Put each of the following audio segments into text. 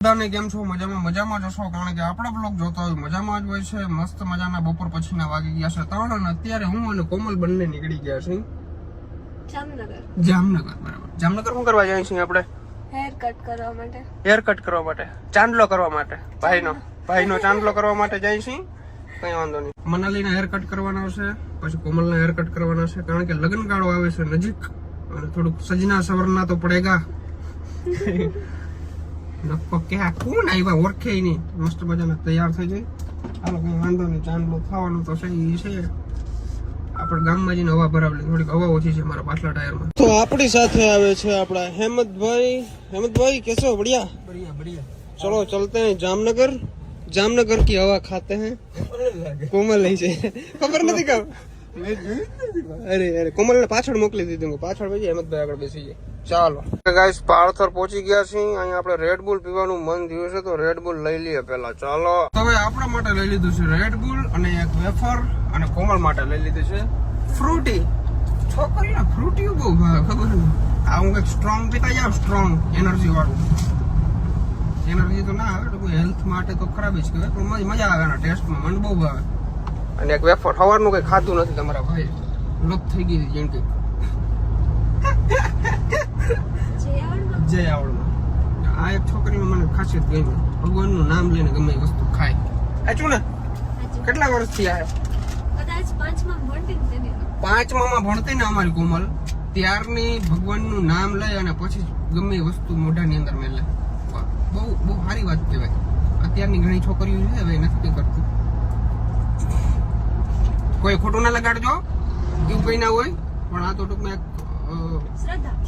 બધાને કેમ છો? મજામાં જશો, કારણ કે આપણા બ્લોગ જોતા હોય મજામાં જ હોય છે. મસ્ત મજાના બપોર પછીના વાગી ગયા છે 3 અને અત્યારે હું અને કોમલ બંને નીકળી ગયા છે જામનગર. બરાબર, જામનગર શું કરવા જાય છે આપણે? હેર કટ કરવા માટે, ચાંદલો કરવા માટે, ભાઈનો ચાંદલો કરવા માટે જાય છે. કઈ વાંધો નહીં. મનાલીના હેર કટ કરવાના છે, પછી કોમલના હેર કટ કરવાના છે, કારણ કે લગ્ન ગાળો આવે છે નજીક અને થોડુંક સજના સવરના તો પડેગા. નક્કો ક્યાં કોણ આવ્યા ઓળખે નહીં, મસ્ત મજાના તૈયાર થઈ જાય. હાલો કઈ વાંધો નહીં, ચાંદલો થવાનું તો સહી છે. આપણે ગામમાં જઈને હવા ભરાવલી, થોડીક હવા ઓછી છે મારા પાછલા ટાયરમાં. તો આપણી સાથે આવે છે આપણા હેમંતભાઈ કેસો? बढ़िया चलो चलते हैं जामनगर की हवा खाते हैं. कोमल नहीं છે, ખબર નથી કામ. અરે કોમલ ને પાછળ મોકલી દીધું, પાછળ ભાઈ હેમંતભાઈ આગળ બેસી જાય. ચાલો ગાઈસ, પાળથર પહોંચી ગયા છીએ. અહીંયા આપણે રેડ બુલ પીવાનું મન થયું છે તો રેડ બુલ લઈ લઈએ પેલા. ચાલો હવે આપણા માટે લઈ લીધું છે રેડ બુલ અને એક વેફર, અને કોમલ માટે લઈ લીધું છે ફ્રૂટી. છોકરીને ફ્રૂટી બહુ ભાવે, ખબર નહીં. આ હું કઈક સ્ટ્રોંગ પીતા જાવ, સ્ટ્રોંગ એનર્જી વાળું. એનર્જી તો ના આવે, તો હેલ્થ માટે તો ખરાબ જ કહેવાય, પણ મજા આવે એના ટેસ્ટમાં, મને બહુ ભાવે. અને એક વેફર. સવારનું કઈ ખાતું નથી તમારા ભાઈ, લપ થઈ ગઈ હતી જેમ કે જય આવડમાં. આ એક છોકરીમાં મને ખાસિયત ગમી, ભગવાનનું નામ લઈને ગમે એ વસ્તુ ખાય. સાચું ને? કેટલા વર્ષથી આવ્યો? કદાચ 5માં ભણતી ને અમારી કોમલ, ત્યારની ભગવાનનું નામ લઈ અને પછી ગમે એ વસ્તુ મોઢાની અંદર મેલે. બહુ સારી વાત કહેવાય. અત્યારની ઘણી છોકરીઓ છે હવે નથી કરતી. કોઈ ખોટું ના લગાડજો, એવું કઈ ના હોય, પણ આ તો ટૂંકમાં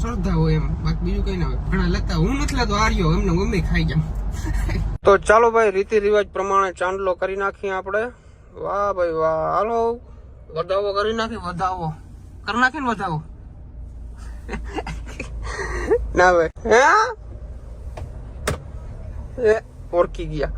શ્રદ્ધા હોય એમ, બાકી બીજું કઈ ના હોય. ઘણા લેતા, હું નથી લેતો, આર્યો એમને મમ્મી ખાઈ જામ. તો ચાલો ભાઈ, રીતિ રિવાજ પ્રમાણે ચાંદલો કરી નાખીએ આપણે. વાહ ભાઈ વાહ. હાલો વધાવો કરી નાખી, વધાવો કરી નાખી ને વધાવો ના ભાઈ ઓળખી ગયા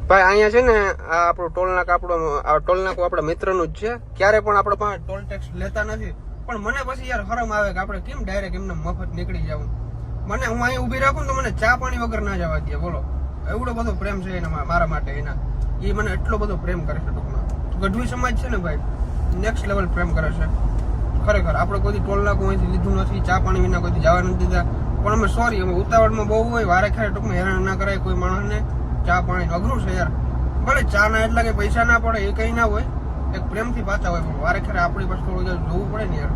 ભાઈ. અહીંયા છે ને આ આપણું ટોલનાકું આપણા મિત્રનું જ છે. ક્યારે પણ આપણે પાસે ટોલ ટેક્સ લેતા નથી, પણ મને પછી યાર શરમ આવે કે આપણે કેમ ડાયરેક્ટ એમને મફત નીકળી જવું. હું અહીંયા ઊભી રાખું તો મને ચા પાણી વગર ના જવા દે. બોલો, એવડો બધો પ્રેમ છે એના મારા માટે. એ મને એટલો બધો પ્રેમ કરે છે. ટૂંકમાં ગઢવી સમાજ છે ને ભાઈ, નેક્સ્ટ લેવલ પ્રેમ કરે છે ખરેખર. આપણે કોઈ ટોલનાકું અહીંથી લીધું નથી, ચા પાણી વિના કોઈ જવા નથી દીધા, પણ અમે સોરી, અમે ઉતાવળમાં બહુ હોય, વારે ખેરે ટૂંકમાં હેરાન ના કરાય કોઈ માણસને. ચા પાણી અઘરું છે યાર, ભલે ચા ના એટલા કે પૈસા ના પડે એ કઈ ના હોય, એક પ્રેમથી પાછા હોય, પણ વારે ખેરે આપણી પાસે થોડું જોવું પડે ને યાર.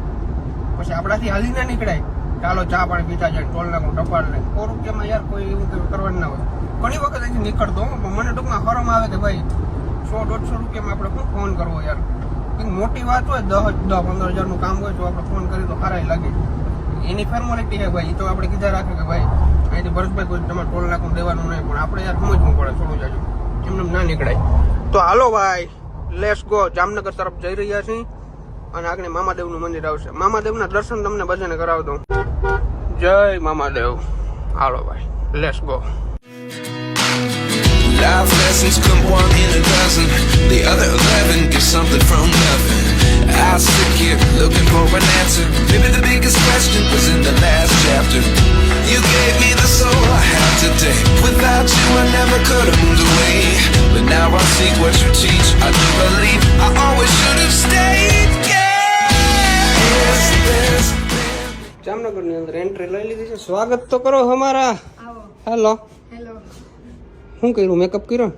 પછી આપણાથી હાલી ના નીકળાય, ચાલો ચા પાણી પીતા જાય, ટોલનાકું ટપાલ લે. 100 રૂપિયામાં યાર કોઈ એવું કરવાનું ના હોય. ઘણી વખત અહીંથી નીકળતો, પણ મને ટૂંકમાં શરમ આવે કે ભાઈ 100-150 રૂપિયામાં આપણે શું ફોન કરવો યાર. કંઈક મોટી વાત હોય, 10-15 હજારનું કામ હોય તો આપણે ફોન કરીએ તો સારા લાગે. એની ફોર્માલિટી છે ભાઈ, એ તો આપણે કીધા રાખે કે ભાઈ અહીંથી ભરતભાઈ કોઈ તમારે ટોલ નાખું દેવાનું નહીં, પણ આપણે યાર સમજવું પડે થોડું જાજુ, એમને ના નીકળાય. તો હાલો ભાઈ, લેટ્સ ગો. જામનગર તરફ જઈ રહ્યા છીએ અને આગળ મામાદેવનું મંદિર આવશે. મામાદેવના દર્શન તમને બધાને કરાવી દઉં. જય મામાદેવ. હાલો ભાઈ, let's go. Life lessons come 1 in a dozen. The other 11 get something from nothing. I sit here looking for an answer. Maybe the biggest question was in the last chapter. You gave me the soul I have today. Without you I never could have moved away. But now I see what you teach. I do believe I always should have stayed. Yes, જામનગરની અંદર entry લઈ લીધી છે. સ્વાગત તો કરો અમારા. Hello. શું કર્યું? મેકઅપ કર્યો?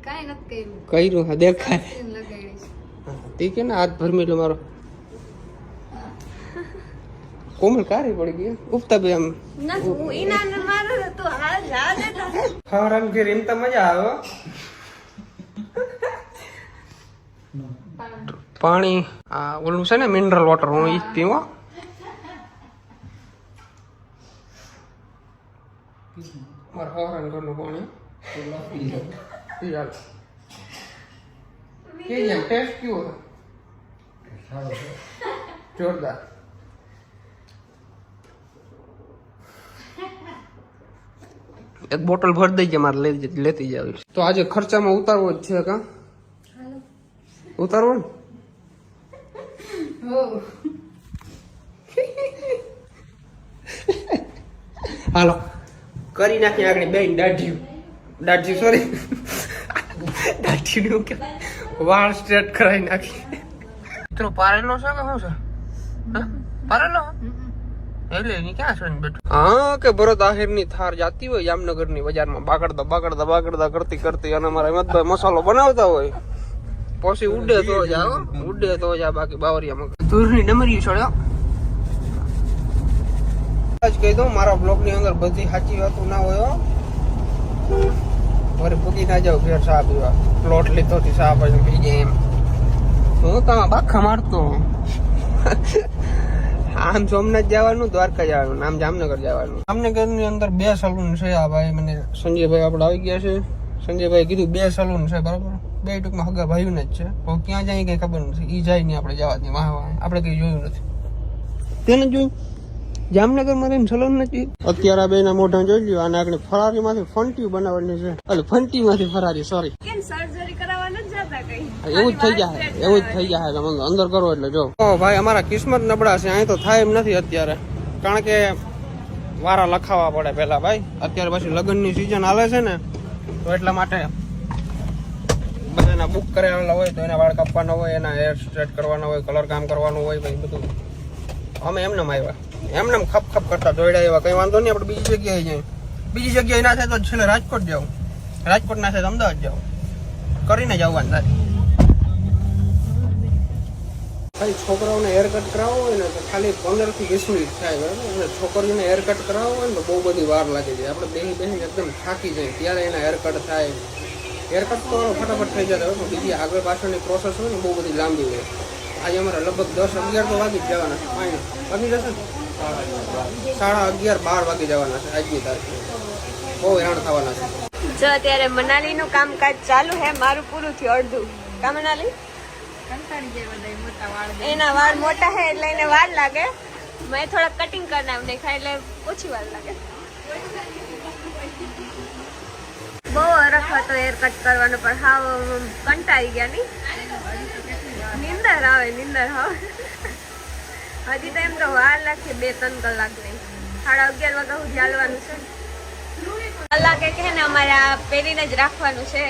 કાઈ નથી કર્યું. હા દેખાય. ઠીક છે ને, હાથ ભરમેલો મારો. કોમલ કારી પડી ગઈ ઉપતા બે આમ. ખાવાનું ઘેર એમ તો મજા આવે. પાણી આ ઓલું છે ને મિનરલ વોટર, હું ઈ જ પીવો. મારા હવારાન ઘરનું પાણી ટેસ્ટ કેવો? જોરદાર. એક બોટલ ભર દઈ જાય, મારે લેતી જાવી. તો આજે ખર્ચામાં ઉતારવો જ છે કા? ઉતારવો ને? હાલો કરી નાખી આગળ બેન દાઢ્યું. દાઢી સોરી દાઢી કે વાળ સ્ટ્રેટ કરાવી નાખી. મિત્રો પારેલો છે કે શું છે? હા? પારેલો એટલે એની ક્યાં છે બેઠું? હા કે ભરત આહિરની થાર જાતી હોય જામનગરની બજારમાં બાગડતા કરતી અને અમારા હિંમતભાઈ મસાલો બનાવતા હોય પછી ઉડે તો જ આવો ઉડે તો જ આ બાકી બાવરિયામાં તુરની ડમરી છોડ્યો. જ કહી દઉં મારા બ્લોગ ની અંદર બધી સાચી વાતો ના હોય. મારે પૂકી ના જાવ ફેર ચા પીવા પ્લોટ લીધો થી ચા પછી પી જાય એમ હું તમે બાખા મારતો. આમ સોમનાથ જવાનું દ્વારકા જવાનું આમ જામનગર જવાનું. જામનગર ની અંદર 2 સલૂન છે. આ ભાઈ મને સંજયભાઈ આપડે આવી ગયા છે. સંજયભાઈ કીધું 2 સલૂન છે બરાબર. 2 ટૂંકમાં હગા ભાઈઓ ને જ છે પણ ક્યાં જાય કઈ ખબર નથી. ઈ જાય નહીં આપણે જવા દઈએ વાહ આપણે કઈ જોયું નથી. તેને જોયું જામનગર માં સલૂન નથી. અત્યારે આ બેના મોઢા જોઈ લ્યો. આને આપણે ફરારી માંથી ફંટી બનાવવાની છે. એટલે ફંટી માંથી ફરારી સોરી એવું જ થઈ જાય તમે અંદર કરો એટલે જો ભાઈ અમારા કિસ્મત નબળા છે. અહીં તો થાય એમ નથી અત્યારે કારણ કે વારા લખાવા પડે પેલા ભાઈ. અત્યારે પછી લગ્નની સિઝન હાલે છે ને તો એટલા માટે બધાના બુક કરેલા હોય તો એના વાળ કાપવાના હોય એના હેર સ્ટ્રેટ કરવાના હોય કલર કામ કરવાનું હોય ભાઈ બધું. અમે એમને આવ્યા એમને ખપ કરતા દોડ્યા એવા કઈ વાંધો નહીં. આપણે બીજી જગ્યાએ જઈએ. બીજી જગ્યાએ ના થાય તો છેલ્લે રાજકોટ જાવ. રાજકોટ ના થાય તો અમદાવાદ જાવ કરીને જવાનું થાય. ભાઈ છોકરાઓને હેર કટ કરાવવો હોય ને તો ખાલી 15 થી 20 મિનિટ થાય બરાબર. અને છોકરીઓને હેર કટ કરાવવો હોય ને તો બહુ બધી વાર લાગે છે. આપણે બેસી એકદમ થાકી જાય ત્યારે એના હેર કટ થાય. હેર કટ તો ફટાફટ થઈ જતા હોય પણ બીજી આગળ પાછળની પ્રોસેસ હોય ને બહુ બધી લાંબી હોય. આજે અમારે લગભગ 10-11 તો વાગી જ જવાના છે. વાગી જશે ને 11:30-12 વાગી જવાના છે આજની તારીખે. બહુ હેરાન થવાના છે. જો અત્યારે મનાલી નું કામકાજ ચાલુ હે. મારું પૂરું થયું અડધું. કા મનાલી એના વાળ મોટા હે એટલે એને વાર લાગે. મેં થોડા કટિંગ કરી નાખ દેખાય એટલે ઓછી વાર લાગે. બહુ અરખ હતો હેર કટ કરવાનો પણ હાવ કંટાળી ગયા ની. નીંદર આવે હજી તો એમ તો વાર લાગશે 2-3 કલાક નહીં. 11:30 વાગ્યા સુધી હાલવાનું છે. કલાકે કે ને અમારે આ પહેરીને જ રાખવાનું છે.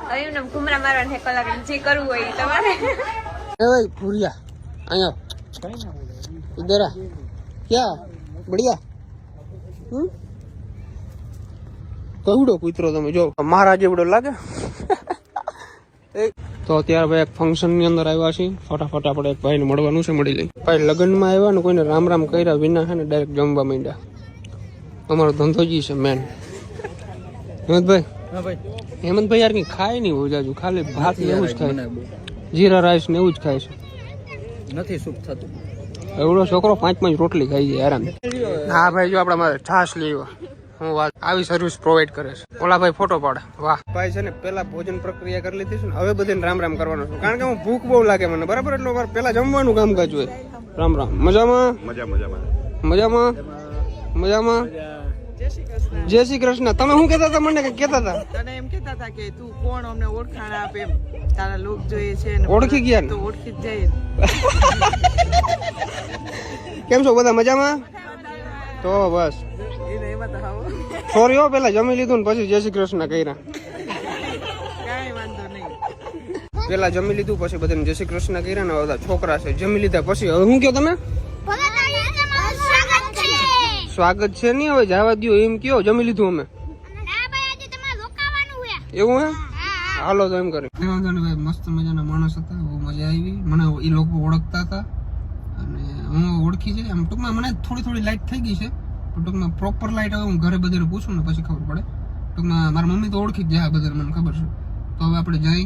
હવે એમને ઘુમરા મારવાનું છે કલાક જે કરવું હોય તમારે. ए भाई भूरिया आया इधर आ क्या बढ़िया કવડો કૂતરો તમે જો મહારાજ એવડો લાગે. તો અત્યારે ભાઈ એક ફંક્શન ની અંદર આવ્યા છીએ. ફટાફટ આપણે એક ભાઈને મળવાનું છે મળી લઈ. ભાઈ લગ્નમાં આવ્યા ને કોઈને રામ રામ કર્યા વિના છે ને ડાયરેક્ટ જમવા માંડ્યા. અમારો ધંધો જી છે મેન. હેમંતભાઈ હેમંતભાઈ યાર કઈ ખાય નહીં હોય જાજુ ખાલી ભાત ને એવું જ ખાય. જીરા રાઈસ ને એવું જ ખાય છે. નથી સુખ થતું. એવડો છોકરો 5 રોટલી ખાઈ જાય આરામ. હા ભાઈ જો આપડા મારે છાશ લેવા હું વાત આવી સર્વિસ પ્રોવાઈડ કરે છે. ઓલા ભાઈ ફોટો પાડે વાહ. ભાઈ છે ને પેલા ભોજન પ્રક્રિયા કરી લીધી છે ને હવે બધાને રામ રામ કરવાનું છે કારણ કે હું ભૂખ બહુ લાગે મને બરાબર. એટલે મારે પેલા જમવાનું કામકાજ હોય. રામ રામ મજામાં મજામાં જય શ્રી કૃષ્ણ. તમે શું કહેતા હતા મને કઈ કહેતા હતા? તને એમ કહેતા હતા કે તું કોણ અમને ઓળખાણ આપ એમ તારા લોક જોઈએ છે ને ઓળખી ગયા ને તો ઓળખી જ જાય. કેમ છો બધા મજામાં? તો બસ એને એમાં તો હાવ સોરી હો પેલા જમી લીધું ને પછી જય શ્રી કૃષ્ણ કર્યા. કાંઈ વાંધો નહીં. પેલા જમી લીધું પછી બધાને જય શ્રી કૃષ્ણ કર્યા ને બધા છોકરા છે જમી લીધા પછી હવે શું કહો તમે? સ્વાગત છે નહીં હવે જવા દો એમ કયો. જમી લીધું અમે એવું હે હાલો તો એમ કરી. મસ્ત મજાના માણસ હતા બહુ મજા આવી. મને એ લોકો ઓળખતા હતા અને હું ઓળખી છે આમ ટૂંકમાં મને થોડી લાઈટ થઈ ગઈ છે પણ ટૂંકમાં પ્રોપર લાઈટ હવે હું ઘરે બધે પૂછું ને પછી ખબર પડે. ટૂંકમાં મારા મમ્મી તો ઓળખી જ જાય બધે મને ખબર છે. તો હવે આપણે જઈ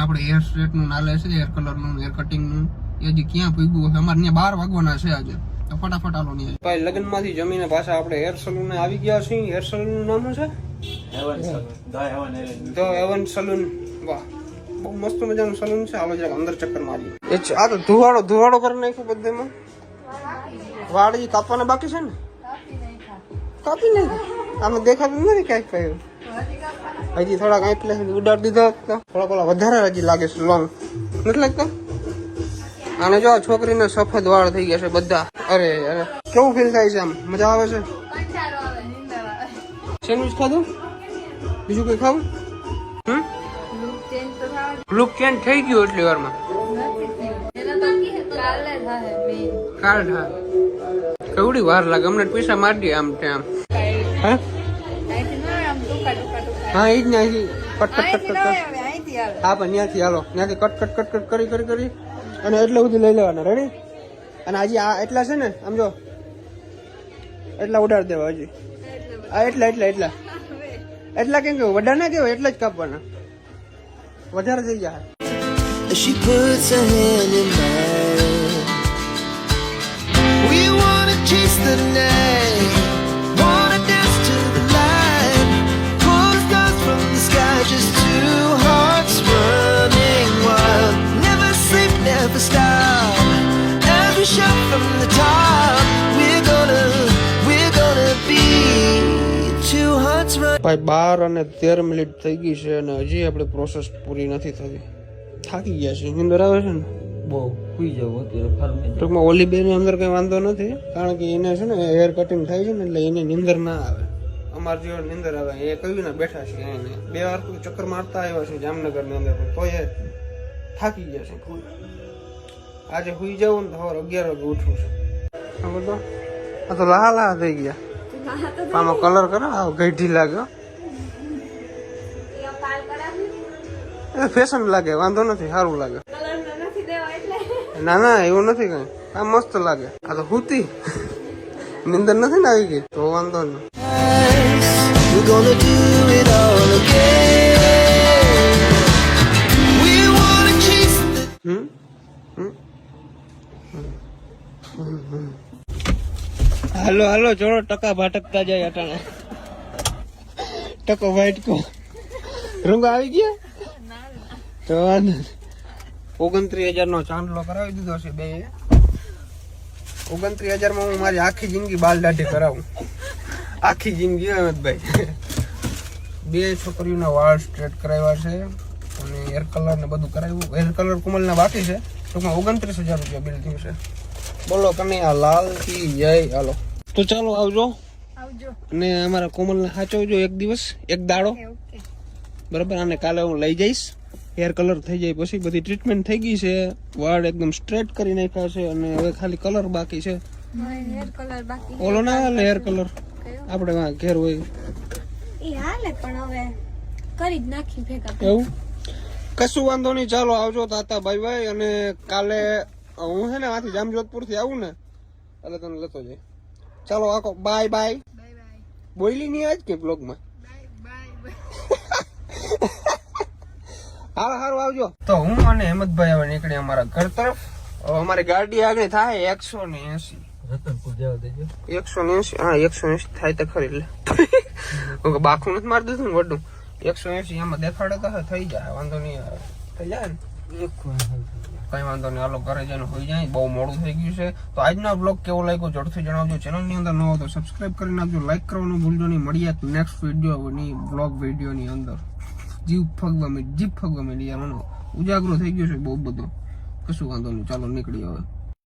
આપણે હેર સ્ટ્રેટ નું નાલે છે હેર કલર નું હેર કટિંગ નું એ હજી ક્યાં પૂગ્યું હશે. અમારે ત્યાં 12 વાગવાના છે આજે તો ફટાફટ આલો નહીં. ભાઈ લગ્ન માંથી જમીને પાછા આપણે હેર સલૂન આવી ગયા છીએ. હેર સલૂન નું નામ શું છે? The heaven salon. વાહ બહુ મસ્ત મજાનું સલૂન છે. હાલો જરાક અંદર ચક્કર મારીએ. આ તો ધુવાડો કરી નાખ્યો બધામાં. વાળ કાપવાના બાકી છે ને? કાપી નાખ્યું. આમાં દેખાતું નથી કઈ કયું. હજી થોડાક એટલે ઉડાડી દીધો થોડા પેલા વધારે હજી લાગે છે લોંગ નથી લાગતા. આને જો છોકરીને સફેદ વાળ થઈ ગયા છે બધા. અરે અરે કેવું ફીલ થાય છે? આમ મજા આવે છે? સેન્ડવિચ ખાધું બીજું કઈ ખાવું? લુક ચેન્જ તો થવા લુક ચેન્જ થઈ ગયું એટલી વારમાં. એના બાકી હે કાલે થાય મેન કાલ હા કેવડી વાર લાગે અમને પૈસા મારી દે આમ તેમ. હા આઈથી ના આમ ટુકા ટુકા ટુકા હા એ જ ને અહીંથી કટ કટ કટ કટ આવે આઈથી આવે હા પણ ત્યાંથી હાલો ત્યાંથી કટ કટ કટ કટ કરી અને એટલે સુધી લઈ લેવાના. રેડી? અને હજી આ એટલા છે ને આમ જો એટલા ઉડાડ દેવા હજી. આ એટલા કેમ કે વડા ના કેવાય એટલા જ કાપવાના, વધારે થઈ જાય. She puts her hand in mine. We wanna chase the night, wanna dance to the light, pull the stars from the sky, just two hearts running wild. Never sleep, never stop. As we shout from the top, we're gonna be two hearts running. ભાઈ 12 અને 13 minute થઈ ગઈ છે અને હજી આપણી process પૂરી નથી થતી. થાકી ગયા છે, નીંદર આવે છે ને બહુ સુઈ જવું અત્યારે ટૂંકમાં ઓલી બેની અંદર કઈ વાંધો નથી કારણ કે એને છે ને હેર કટિંગ થાય છે ને એટલે એને નીંદર ના આવે. અમારે જેવો નીંદર આવે એ કયું ને બેઠા છે એને 2 વાર ચક્કર મારતા આવ્યા છે જામનગર ની અંદર તો એ થાકી ગયા છે ફૂલ. આજે સુઈ જવું ને સવારે 11 વાગે ઉઠવું છે. બધો આ તો લાહ થઈ ગયા. આમાં કલર કરો આ ગઈઢી લાગે ફેશન લાગે વાંધો નથી સારું લાગે. ના ના એવું નથી કઈ આ મસ્ત લાગે. આ તો હુતી નીંદર નથી ને આવી ગઈ તો વાંધો નહીં. We're gonna do it all again. We wanna chase the હાલો હાલો ચોરો ટકા ભાટકતા જાય અટાણે ટકો વાઇટકો રંગ આવી ગયા તો 29,000 નો ચાંદલો કરાવી દીધો છે બે. 29,000 માં હું મારી આખી જિંદગી બાલ દાઢી કરાવું. આખી જિંદગી અહેમદભાઈ. 2 છોકરીઓના વાળ સ્ટ્રેટ કરાવ્યા છે અને હેર કલર ને બધું કરાવ્યું. હેર કલર કોમલના બાકી છે. ટૂંકમાં 29,000 રૂપિયા બિલ થયું છે. બોલો કનૈયા લાલ કી જય. હાલો તો ચાલો આવજો અને અમારા કોમલને સાચવજો એક દિવસ એક દાડો બરાબર. આને કાલે હું લઈ જઈશ. હેર કલર થઈ જાય પછી બધી ટ્રીટમેન્ટ થઈ ગઈ છે. વાળ એકદમ સ્ટ્રેટ કરી નાખ્યા છે અને હવે ખાલી કલર બાકી છે. હેર કલર બાકી ઓલો ના હાલે હેર કલર આપણે ઘેર હોય એ હાલે પણ હવે કરી જ નાખી ભેગા. એવું કશું વાંધો નહીં. ચાલો આવજો તાતા ભાઈ અને કાલે હું છે ને આથી જામજોધપુર થી આવું ને એટલે તને લેતો જાય. ચાલો આખો બાય બાય. બોલી નહીં આજ કે બ્લોગમાં હાલ હારું આવજો. તો હું અને હેમંતભાઈ હવે નીકળી અમારા ઘર તરફ. અમારી ગાડી આગળ થાય 180. રતનપુર જવા દેજો. 180 હા 180 થાય તો ખરી લે બાખું નથી મારી દીધું ને વડું 180 એમાં દેખાડે તો થઈ જાય વાંધો નહીં આવે. થઈ જાય ને કઈ વાંધો નહીં. હાલો ઘરે જઈને હોઈ જાય. બહુ મોડું થઈ ગયું છે. તો આજનો બ્લોગ કેવો લાગ્યો ઝડપથી જણાવજો. ચેનલની અંદર ન હો તો સબસ્ક્રાઇબ કરી નાખજો. લાઈક કરવાનું ભૂલજો નહીં. મળીએ નેક્સ્ટ વિડીયોની બ્લોગ વિડીયોની અંદર. જીભ ફગવા માંડી યાર મને ઉજાગરો થઈ ગયો છે બહુ બધો. કશું વાંધો નહીં. ચાલો નીકળી હવે.